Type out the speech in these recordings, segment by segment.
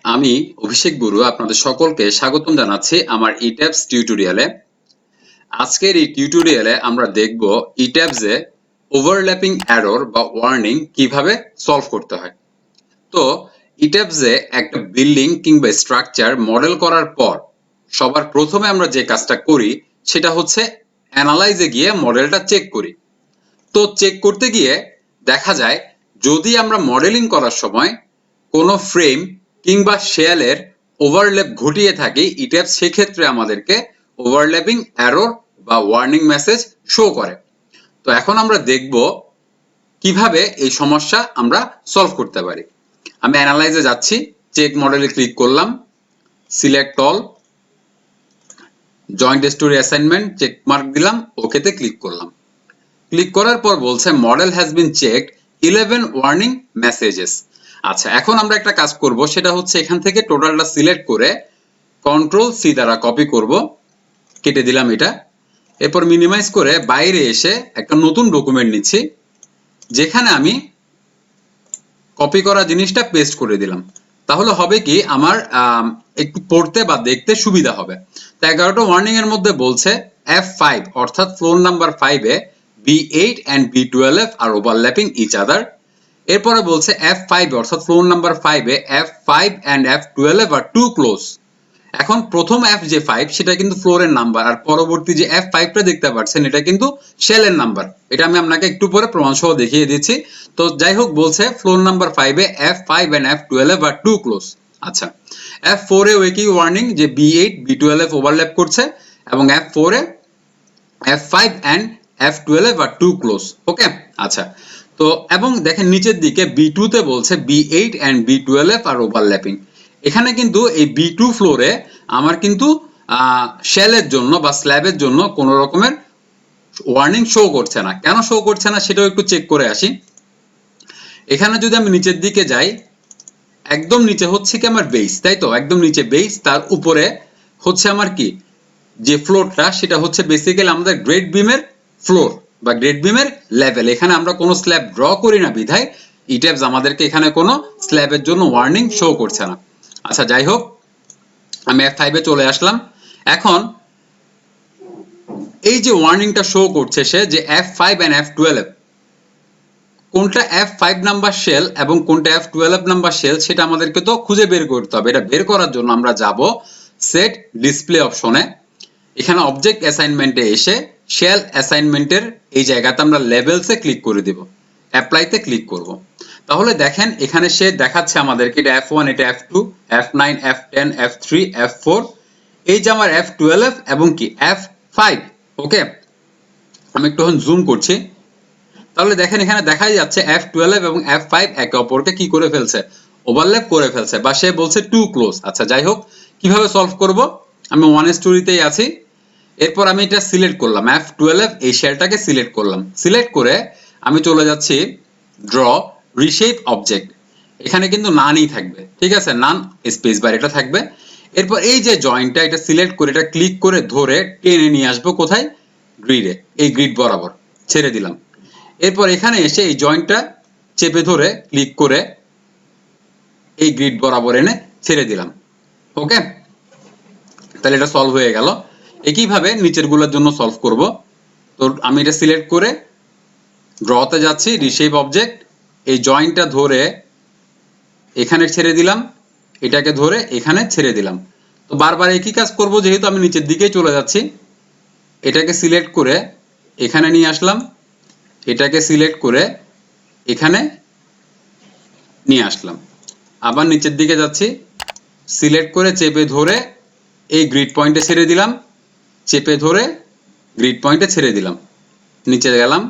আমি অভিষেক গুরু আপনাদের সকলকে স্বাগতম জানাচ্ছি আমার ইট্যাবস টিউটোরিয়ালে। আজকের এই টিউটোরিয়ালে আমরা দেখব ইট্যাবসে ওভারল্যাপিং এরর বা ওয়ার্নিং কিভাবে সলভ করতে হয়। তো ইট্যাবসে একটা বিল্ডিং কিংবা স্ট্রাকচার মডেল করার পর সবার প্রথমে আমরা যে কাজটা করি সেটা হচ্ছে অ্যানালাইজে গিয়ে মডেলটা চেক করি। তো চেক করতে গিয়ে দেখা যায় যদি আমরা মডেলিং করার সময় কোনো ফ্রেম কিংবা শেলের ওভারল্যাপ ঘটিয়ে থাকি ইট্যাবস সেক্ষেত্রে আমাদেরকে ওভারল্যাপিং এরর বা ওয়ার্নিং মেসেজ শো করে। তো এখন আমরা দেখব কিভাবে এই সমস্যা আমরা সলভ করতে পারি। আমি অ্যানালাইজে যাচ্ছি, চেক মডেলে ক্লিক করলাম, select all, joint story assignment check mark দিলাম, ওকেতে ক্লিক করলাম। ক্লিক করার পর বলছে model has been checked 11 warning messages. আচ্ছা, এখন আমরা একটা কাজ করব, সেটা হচ্ছে এখান থেকে টোটালটা সিলেক্ট করে কন্ট্রোল সি দ্বারা কপি করব, কেটে দিলাম এটা। এরপর মিনিমাইজ করে বাইরে এসে একটা নতুন ডকুমেন্ট নিচ্ছি, যেখানে আমি কপি করা জিনিসটা পেস্ট করে দিলাম। তাহলে হবে কি, আমার একটু পড়তে বা দেখতে সুবিধা হবে। তো 11টা ওয়ার্নিং এর মধ্যে বলছে F5 অর্থাৎ ফ্লোর নাম্বার 5 এ B8 and B12 are overlapping each other. এরপরে বলছে F5 অর্থাৎ ফ্লোর নাম্বার 5 এ F5 and F12 R too close. এখন প্রথম F যে 5 সেটা কিন্তু ফ্লোরের নাম্বার, আর পরবর্তী যে F5 টা দেখতে পাচ্ছেন এটা কিন্তু শেলের নাম্বার। এটা আমি আপনাকে একটু পরে প্রমাণ সহ দেখিয়ে দিচ্ছি। তো যাই হোক, বলছে ফ্লোর নাম্বার 5 এ F5 and F12 R too close. আচ্ছা, F4 এ একই ওয়ার্নিং যে B8 B12 ওভারল্যাপ করছে, এবং F4 এ F5 and F12 R too close. Okay, আচ্ছা। তো এবং দেখেন নিচের দিকে B2 তে বলছে B8 and B12 are overlapping. এখানে কিন্তু এই B2 ফ্লোরে আমার কিন্তু শেলের জন্য বা স্ল্যাবের জন্য কোনো রকমের ওয়ার্নিং শো করছে না। কেন শো করছে না সেটাও একটু চেক করে আসি। এখানে যদি আমি নিচের দিকে যাই, একদম নিচে হচ্ছে কি আমার বেস, তাই তো? একদম নিচে বেস, তার উপরে হচ্ছে আমার কি যে ফ্লোরটা, সেটা হচ্ছে বেসিক্যালি আমাদের গ্রেড বিমের ফ্লোর বা গ্রেড বিমের লেভেল। এখানে আমরা কোনো স্ল্যাব ড্র করি না বিধায় ইট্যাবস আমাদেরকে এখানে কোনো স্ল্যাবের জন্য ওয়ার্নিং শো করছে না। আচ্ছা, যাই হোক, আমি F5 এ চলে আসলাম। এখন এই যে ওয়ার্নিংটা শো করছে সে যে F5 and F12, কোনটা F5 নাম্বার শেল এবং কোনটা F12 নাম্বার শেল সেটা আমাদেরকে তো খুঁজে বের করতে হবে। এটা বের করার জন্য আমরা যাব সেট ডিসপ্লে অপশনে। এখানে অবজেক্ট অ্যাসাইনমেন্টে এসে শেল অ্যাসাইনমেন্টের এই জায়গাতে আমরা লেভেলসে ক্লিক করে দেব, অ্যাপ্লাইতে ক্লিক করব। তাহলে দেখেন এখানে সে দেখাচ্ছে আমাদেরকে এটা F1, এটা F2, F9, F10, F3, F4, এই যে আমার F12 এবং কি F5। ওকে, আমি একটু জুম করছি। তাহলে দেখেন এখানে দেখাই যাচ্ছে F12 এবং F5 একে অপরকে কি করে ফেলছে, ওভারল্যাপ করে ফেলছে, বা সে বলছে টু ক্লোজ। আচ্ছা, যাই হোক, কিভাবে সলভ করব, আমি ওয়ান স্টোরিতেই আছি। এরপর আমি এটা সিলেক্ট করলাম, F12 এই শেলটাকে সিলেক্ট করলাম। সিলেক্ট করে আমি চলে যাচ্ছি ড্র রিশেপ অবজেক্ট। এখানে কিন্তু নানই থাকবে, ঠিক আছে? নান স্পেস বার এটা থাকবে। এরপর এই যে জয়েন্টটা, এটা সিলেক্ট করে এটা ক্লিক করে ধরে টেনে নিয়ে আসবো কোথায়, গ্রিডে, এই গ্রিড বরাবর ছেড়ে দিলাম। এরপর এখানে এসে এই জয়েন্টটা চেপে ধরে ক্লিক করে এই গ্রিড বরাবর এনে ছেড়ে দিলাম। ওকে, তাহলে এটা সলভ হয়ে গেল। একইভাবে নিচের গুলোর জন্য সলভ করব। তো আমি এটা সিলেক্ট করে ড্রতে যাচ্ছি, রিশেপ অবজেক্ট, এই জয়েন্টটা ধরে এখানে ছেড়ে দিলাম, এটাকে ধরে এখানে ছেড়ে দিলাম। তো বারবার একই কাজ করব, যেহেতু আমি নিচের দিকেই চলে যাচ্ছি। এটাকে সিলেক্ট করে এখানে নিয়ে আসলাম, এটাকে সিলেক্ট করে এখানে নিয়ে আসলাম। আবার নিচের দিকে যাচ্ছি, সিলেক্ট করে চেপে ধরে এই গ্রিড পয়েন্টে ছেড়ে দিলাম, চেপে ধরে গ্রিড পয়েন্টে ছেড়ে দিলাম, নিচে গেলাম,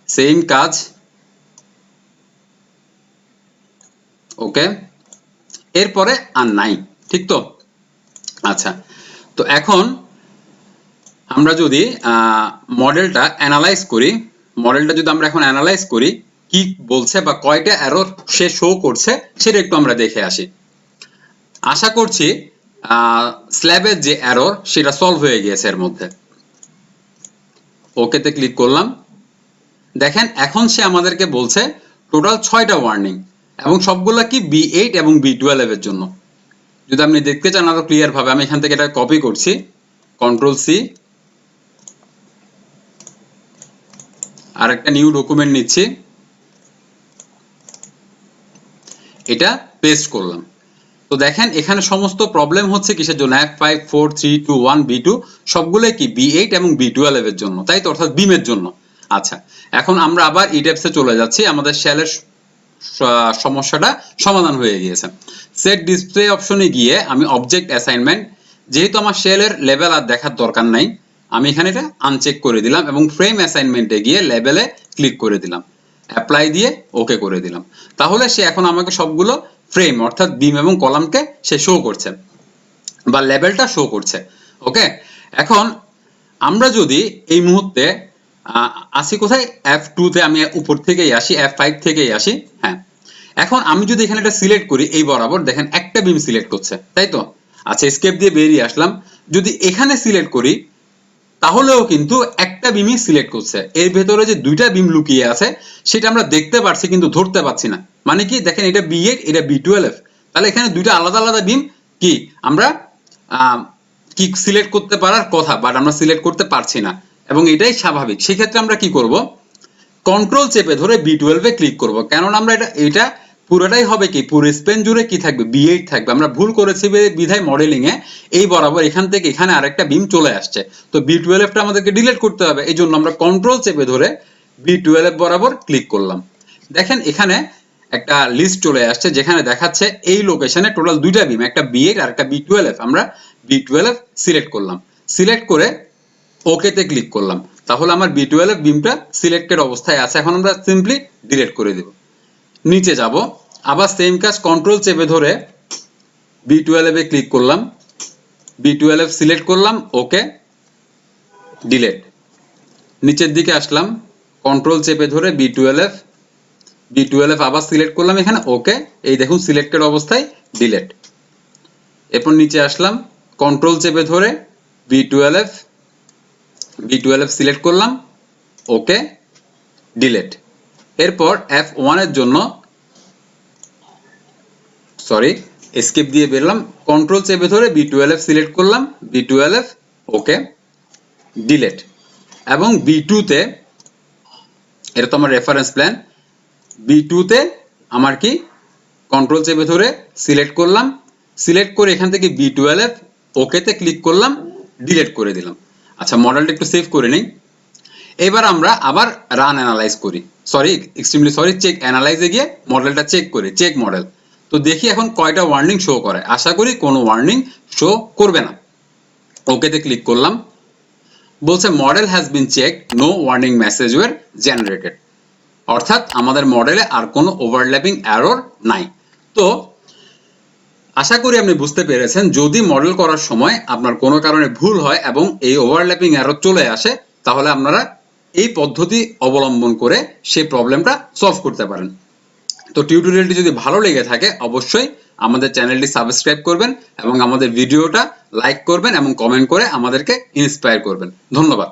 সেম কাজ। ওকে, এরপরে আর নাই, ঠিক তো? আচ্ছা, তো এখন আমরা যদি মডেলটা অ্যানালাইজ করি, মডেলটা যদি আমরা এখন অ্যানালাইজ করি কি বলছে বা কয়টা এরর সে শো করছে সেটা একটু আমরা দেখে আসি। আশা করছি স্ল্যাবের যে এরর সেটা সলভ হয়ে গিয়েছে এর মধ্যে। ওকেতে ক্লিক করলাম। দেখেন এখন সে আমাদেরকে বলছে টোটাল 6টা ওয়ার্নিং। এবং সবগুলা কি B8 এবং B12 এর জন্য। যদি আপনি দেখতে চান আরো ক্লিয়ার ভাবে, আমি এখান থেকে এটা কপি করছি, কন্ট্রোল সি, আর একটা নিউ ডকুমেন্ট নিচ্ছি, এটা পেস্ট করলাম। তো দেখেন এখানে সমস্ত প্রবলেম হচ্ছে কিসের জন্য, F5 4 3 2 1 B2 সবগুলোই কি B8 এবং B12 এর জন্য, তাই তো, অর্থাৎ বিমের জন্য। আচ্ছা, এখন আমরা আবার ইডেপসে চলে যাচ্ছি, আমাদের শেলের সমস্যাটা সমাধান হয়ে গিয়েছে। সেট ডিসপ্লে অপশনে গিয়ে আমি অবজেক্ট অ্যাসাইনমেন্ট, যেহেতু আমার শেলের লেভেল আর দেখার দরকার নাই, আমি এখানে এটা আনচেক করে দিলাম এবং ফ্রেম অ্যাসাইনমেন্টে গিয়ে লেভেলে ক্লিক করে দিলাম, অ্যাপ্লাই দিয়ে ওকে করে দিলাম। তাহলে সে এখন আমাকে সবগুলো ফ্রেম অর্থাৎ বিম এবং কলামকে সে শো করছে বা লেভেলটা শো করছে। ওকে, এখন আমরা যদি এই মুহূর্তে আসি কোথায়, F2 তে আমি উপর থেকেই আসি, F5 থেকেই আসি। হ্যাঁ, এখন আমি যদি এখানে এটা সিলেক্ট করি, এই বরাবর দেখেন একটা বিম সিলেক্ট করছে, তাই তো। আচ্ছা, এসকেপ দিয়ে বেরিয়ে আসলাম, যদি এখানে সিলেক্ট করি তাহলেও কিন্তু একটা বিমই সিলেক্ট করছে, এর ভেতরে যে দুইটা বিম লুকিয়ে আছে সেটা আমরা দেখতে পারছি কিন্তু ধরতে পারছি না। মানে কি, দেখেন এটা B8 এটা B12, তাহলে এখানে দুইটা আলাদা আলাদা বিম কি আমরা কি সিলেক্ট করতে পারার কথা, বাট আমরা সিলেক্ট করতে পারছি না, এবং এটাই স্বাভাবিক। সেক্ষেত্রে আমরা কি করব, কন্ট্রোল চেপে ধরে B12 এ ক্লিক করব, কেননা আমরা এটা পুরোটাই হবে কি, পুরো স্পেন জুড়ে কি থাকবে, B8 থাকবে। আমরা ভুল করেছি বিধায় মডেলিং এ এই বরাবর এখান থেকে এখানে আরেকটা বিম চলে আসছে, তো B12 টা আমাদেরকে ডিলিট করতে হবে, এই জন্য আমরা কন্ট্রোল চেপে ধরে B12 বরাবর ক্লিক করলাম। দেখেন এখানে একটা লিস্ট চলে আসছে যেখানে দেখাচ্ছে এই লোকেশনে টোটাল দুইটা বিম, একটা B8 আর একটা B12। আমরা B12 সিলেক্ট করলাম, সিলেক্ট করে ওকে তে ক্লিক করলাম, তাহলে আমার B12 বিমটা সিলেক্টেড অবস্থায় আছে। এখন আমরা সিম্পলি ডিলিট করে দেব। নিচে যাব, আবার সেম কাজ, কন্ট্রোল চেপে ধরে B12 এ ক্লিক করলাম, B12 সিলেক্ট করলাম, ওকে, ডিলিট। নিচের দিকে আসলাম, কন্ট্রোল চেপে ধরে B12 আবার সিলেক্ট করলাম এখানে, ওকে, এই দেখুন সিলেক্টেড অবস্থায়, ডিলিট। এরপর নিচে আসলাম, কন্ট্রোল চেপে ধরে B12 সিলেক্ট করলাম, ওকে, ডিলিট। এরপর F1 এর জন্য এসকেপ দিয়ে বেরলাম, কন্ট্রোল চেপে ধরে B12 সিলেক্ট করলাম, B12 ওকে, ডিলিট। এবং B2 তে, এটা তো আমার রেফারেন্স প্ল্যান, B2 তে আমার কি, কন্ট্রোল চেপে ধরে সিলেক্ট করলাম, সিলেক্ট করে এখান থেকে B12 ওকে তে ক্লিক করলাম, ডিলিট করে দিলাম। আচ্ছা, মডেলটা একটু সেভ করে নেই। এবার আমরা আবার রান অ্যানালাইজ করি, চেক অ্যানালাইজে গিয়ে মডেলটা চেক করি, চেক মডেল। তো দেখি এখন কয়টা ওয়ার্নিং শো করে, আশা করি কোনো ওয়ার্নিং শো করবে না। ওকে তে ক্লিক করলাম, বলছে model has been check, no warning message were generated, অর্থাৎ আমাদের মডেলে আর কোনো ওভারল্যাপিং এরর নাই। তো আশা করি আপনি বুঝতে পেরেছেন, যদি মডেল করার সময় আপনার কোনো কারণে ভুল হয় এবং এই ওভারল্যাপিং এরর চলে আসে, তাহলে আপনারা এই পদ্ধতি অবলম্বন করে সেই প্রবলেমটা সলভ করতে পারেন। তো টিউটোরিয়ালটি যদি ভালো লেগে থাকে অবশ্যই আমাদের চ্যানেলটি সাবস্ক্রাইব করবেন এবং আমাদের ভিডিওটা লাইক করবেন এবং কমেন্ট করে আমাদেরকে ইন্সপায়ার করবেন। ধন্যবাদ।